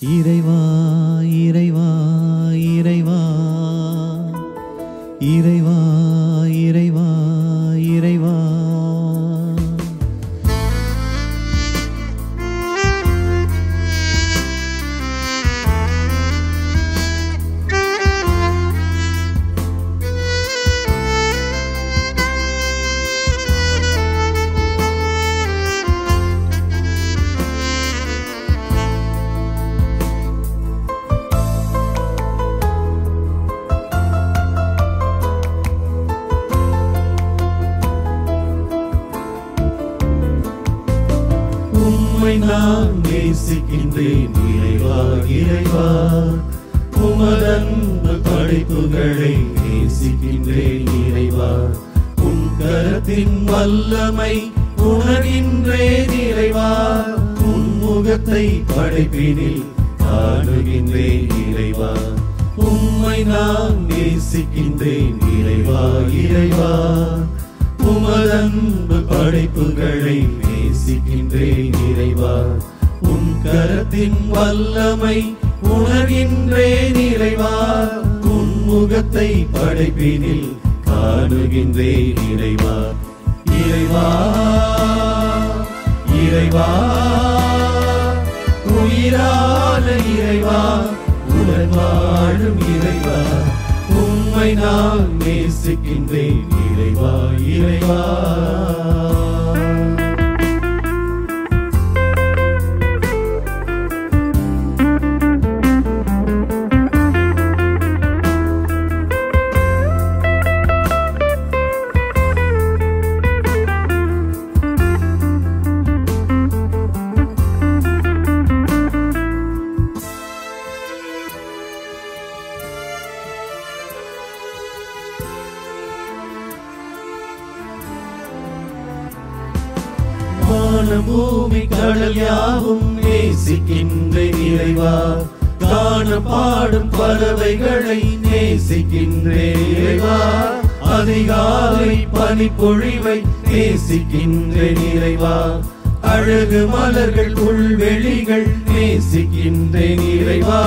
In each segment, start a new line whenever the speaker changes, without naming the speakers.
இறைவா இறைவா இறைவா இறைவா இறைவா இறைவா
நான் நேசிக்கின்றேன் இறைவா இறைவா உமதன்பு படைப்புகளை நேசிக்கின்றேன் இறைவா உன் கரத்தின் வல்லமை உணர்கின்றேன் இறைவா உன் முகத்தை படைப்பினில் காணுகின்றேன் இறைவா உம்மை நான் நேசிக்கின்றேன் இறைவா இறைவா உமதன்பு படைப்புகளை நேசிக்கின்றேன் இறைவா உன் கரத்தின் வல்லமை உணர்கின்றேன் இறைவா உன் முகத்தை படைப்பினில் காணுகின்றேன் இறைவா இறைவா இறைவா உயிரான இறைவா உடன் வாழும் இறைவா உம்மை நான் நேசிக்கின்றேன் இறைவா இறைவா பூமி கடல் யாவும் நேசிக்கின்றேன் இறைவா காண பாடும் பறவைகளை நேசிக்கின்றேன் இறைவா அதிகாலை பனிப்பொழிவை நேசிக்கின்றேன் இறைவா அழகு மலர்கள் புல்வெளிகள் நேசிக்கின்றேன் இறைவா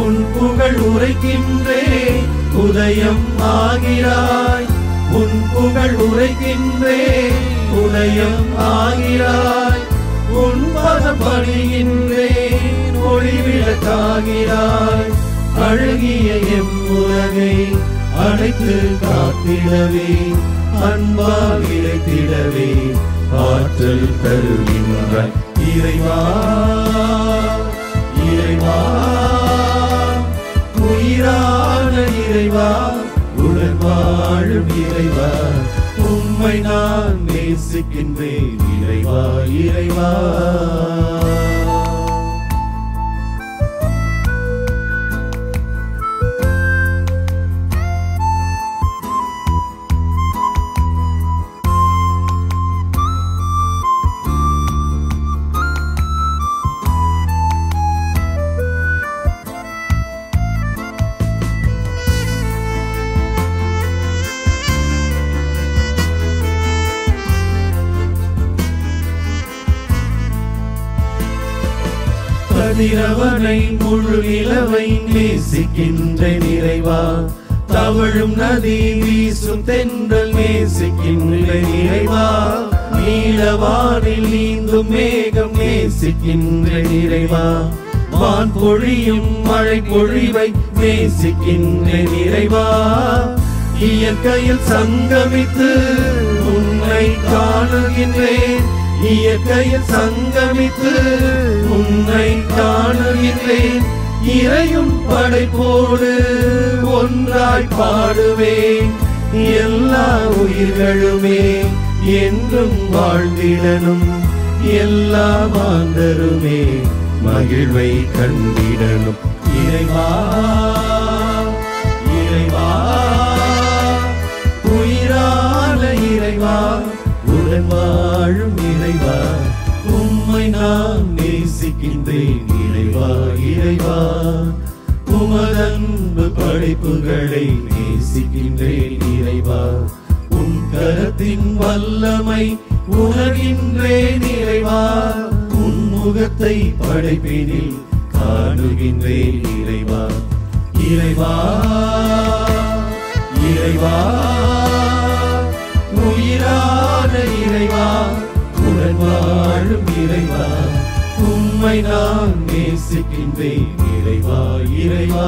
உன் புகழ் உரைக்கின்றேன் உதயம் ஆகிறாய் உன் புகழ் உரைக்கின்றேன் உதயம் ஆகிறாய் உன் பதம் பணிகின்றேன் ஒளிவிளக்காகிறாய் அழகிய எம் உலகை அடைத்து காத்திடவே அன்பால் இறைத்திடவே ஆற்றல் தருகின்றாய் இறைவா இறைவா உயிரான இறைவா உடன் வாழும் இறைவா உம்மை நான் நேசிக்கின்றேன் இறைவா இறைவா கதிரவனை முழு நிலவை நேசிக்கின்றேன் இறைவா தவழும் நதி வீசும் தென்றல் நேசிக்கின்றேன் இறைவா நீலவானில் நீந்தும் மேகம் நேசிக்கின்றேன் இறைவா வான் பொழியும் மழை பொழிவை நேசிக்கின்றேன் இறைவா இயற்கையில் சங்கமித்து உன்னை காணுகின்றேன் இயற்கையில் சங்கமித்து உன்னை காணுகின்றேன் இறையும் படைப்போடு ஒன்றாய் பாடுவேன் எல்லா உயிர்களுமே என்றும் வாழ்ந்திடனும் எல்லா மாந்தருமே மகிழ்வை கண்டிடனும் இறைவா இறைவா உயிரான இறைவா உடன் வாழும் இறைவா உம்மை நான் நேசிக்கின்றேன் இறைவா இறைவா உமதன்பு படைப்புகளை நேசிக்கின்றேன் இறைவா உன் கரத்தின் வல்லமை உணர்கின்றேன் இறைவா உன் முகத்தை படைப்பினில் காணுகின்றேன் இறைவா இறைவா இறைவா உயிரான இறைவா உடன் வாழும் இறைவா உம்மை நான் நேசிக்கின்றேன் இறைவா இறைவா